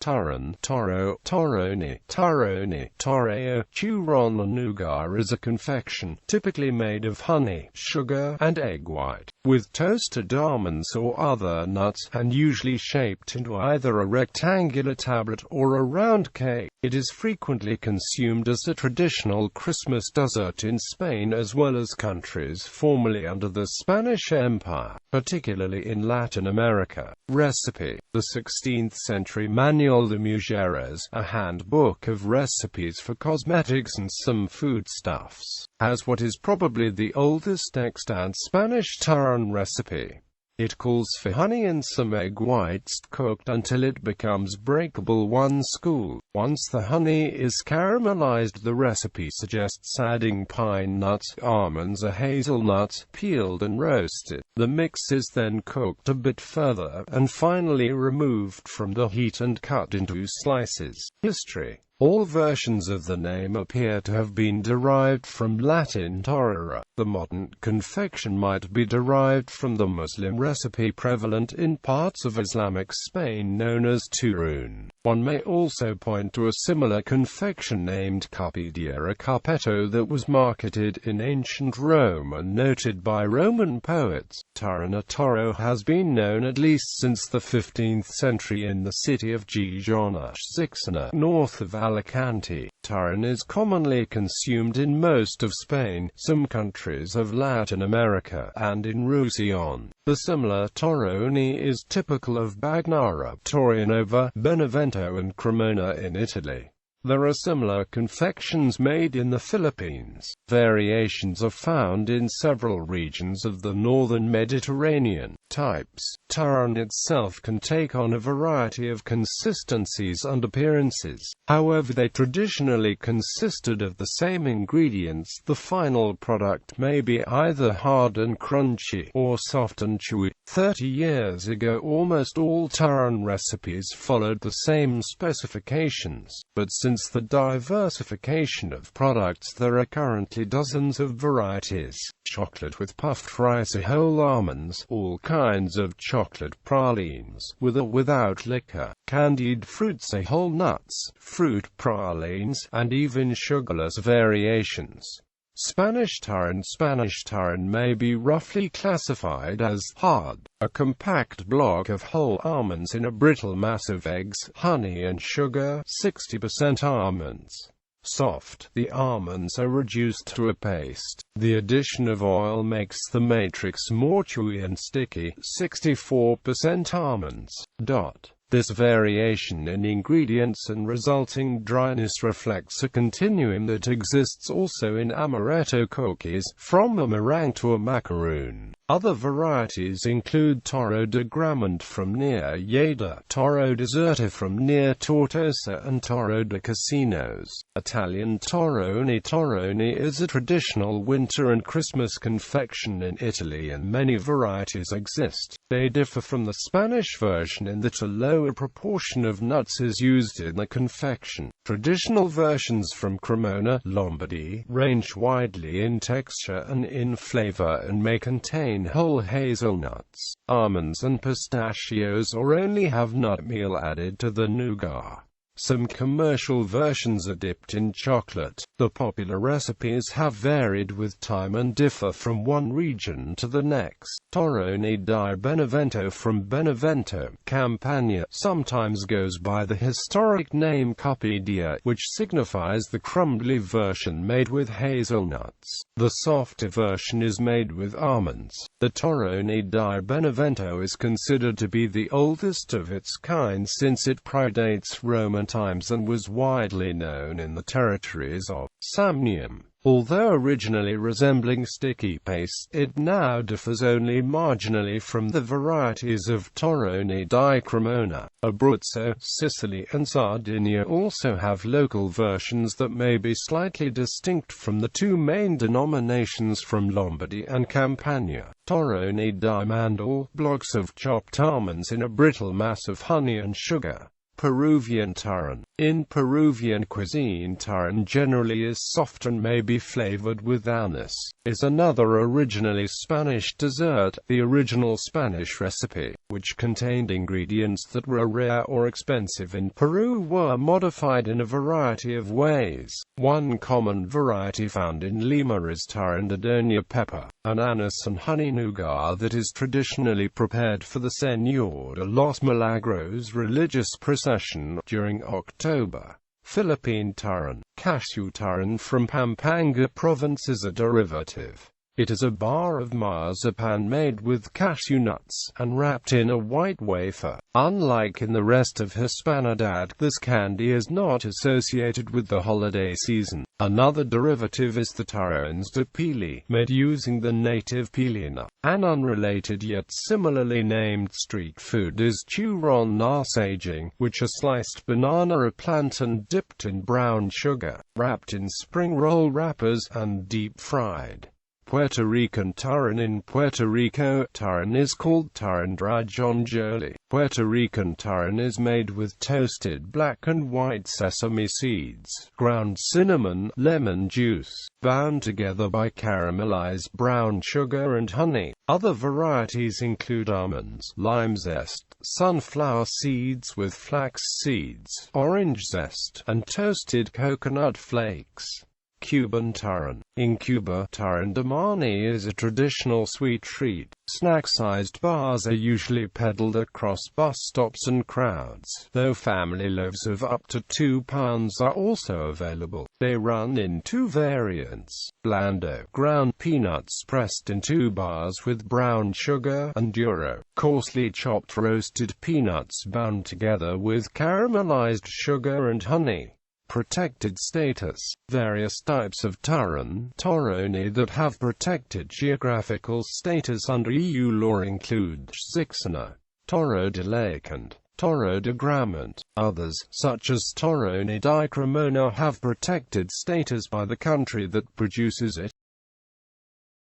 turron, torró, torrone, turrone, torrão, turon, and nougat is a confection, typically made of honey, sugar, and egg white, with toasted almonds or other nuts, and usually shaped into either a rectangular tablet or a round cake. It is frequently consumed as a traditional Christmas dessert in Spain as well as countries formerly under the Spanish Empire, particularly in Latin America. Recipe: the 16th century Manual de Mujeres, a handbook of recipes for cosmetics and some foodstuffs, has what is probably the oldest extant Spanish turrón recipe. It calls for honey and some egg whites cooked until it becomes breakable. One school. Once the honey is caramelized, the recipe suggests adding pine nuts, almonds, or hazelnuts, peeled and roasted. The mix is then cooked a bit further, and finally removed from the heat and cut into slices. History: all versions of the name appear to have been derived from Latin torró. The modern confection might be derived from the Muslim recipe prevalent in parts of Islamic Spain known as turrón. One may also point to a similar confection named cake.It, a cuppetto that was marketed in ancient Rome and noted by Roman poets. Turrón, torró, has been known at least since the 15th century in the city of Girona, north of Alicante. Turrón is commonly consumed in most of Spain, some countries of Latin America, and in Roussillon. The similar torrone is typical of Bagnara, Torrone, Benevento and Cremona in Italy. There are similar confections made in the Philippines. Variations are found in several regions of the northern Mediterranean. Types: turrón itself can take on a variety of consistencies and appearances. However, they traditionally consisted of the same ingredients. The final product may be either hard and crunchy, or soft and chewy. 30 years ago, almost all turrón recipes followed the same specifications, but since the diversification of products, there are currently dozens of varieties. Chocolate with puffed rice or whole almonds, all kinds of chocolate pralines, with or without liquor, candied fruits or whole nuts, fruit pralines, and even sugarless variations. Spanish turrón may be roughly classified as hard, a compact block of whole almonds in a brittle mass of eggs, honey and sugar, 60% almonds. Soft, the almonds are reduced to a paste. The addition of oil makes the matrix more chewy and sticky, 64% almonds. This variation in ingredients and resulting dryness reflects a continuum that exists also in amaretto cookies, from a meringue to a macaroon. Other varieties include torró de Gramont from near Lleida, torró deserta from near Tortosa, and torró de Casinos. Italian torrone is a traditional winter and Christmas confection in Italy, and many varieties exist. They differ from the Spanish version in that a lower proportion of nuts is used in the confection. Traditional versions from Cremona, Lombardy, range widely in texture and in flavor and may contain whole hazelnuts, almonds and pistachios, or only have nut meal added to the nougat. Some commercial versions are dipped in chocolate. The popular recipes have varied with time and differ from one region to the next. Torrone di Benevento from Benevento, Campania, sometimes goes by the historic name cake.It, which signifies the crumbly version made with hazelnuts. The softer version is made with almonds. The Torrone di Benevento is considered to be the oldest of its kind since it predates Roman times and was widely known in the territories of Samnium. Although originally resembling sticky paste, it now differs only marginally from the varieties of torrone di Cremona. Abruzzo, Sicily and Sardinia also have local versions that may be slightly distinct from the two main denominations from Lombardy and Campania. Torrone di Mandorle, blocks of chopped almonds in a brittle mass of honey and sugar. Peruvian Turin. In Peruvian cuisine, turrón generally is soft and may be flavored with anise. Is another originally Spanish dessert. The original Spanish recipe, which contained ingredients that were rare or expensive in Peru, were modified in a variety of ways. One common variety found in Lima is turrón de doña pepper, an anise and honey nougat that is traditionally prepared for the Señor de los Milagros religious procession during October. Philippine turrón. Cashew turrón from Pampanga province is a derivative. It is a bar of marzipan made with cashew nuts, and wrapped in a white wafer. Unlike in the rest of Hispanidad, this candy is not associated with the holiday season. Another derivative is the turrones de pili, made using the native pili nut. An unrelated yet similarly named street food is turon nasaging, which are sliced banana or plantain dipped in brown sugar, wrapped in spring roll wrappers, and deep-fried. Puerto Rican turrón. In Puerto Rico, turrón is called turrón dragonjoli. Puerto Rican turrón is made with toasted black and white sesame seeds, ground cinnamon, lemon juice, bound together by caramelized brown sugar and honey. Other varieties include almonds, lime zest, sunflower seeds with flax seeds, orange zest, and toasted coconut flakes. Cuban Turin. In Cuba, turrón de maní is a traditional sweet treat. Snack-sized bars are usually peddled across bus stops and crowds, though family loaves of up to 2 pounds are also available. They run in two variants: blando, ground peanuts pressed into bars with brown sugar, and duro, coarsely chopped roasted peanuts bound together with caramelized sugar and honey. Protected status. Various types of turrón, torrone, that have protected geographical status under EU law include Zixana, torró de lake and torró de Grammont. Others, such as torrone di Cremona, have protected status by the country that produces it.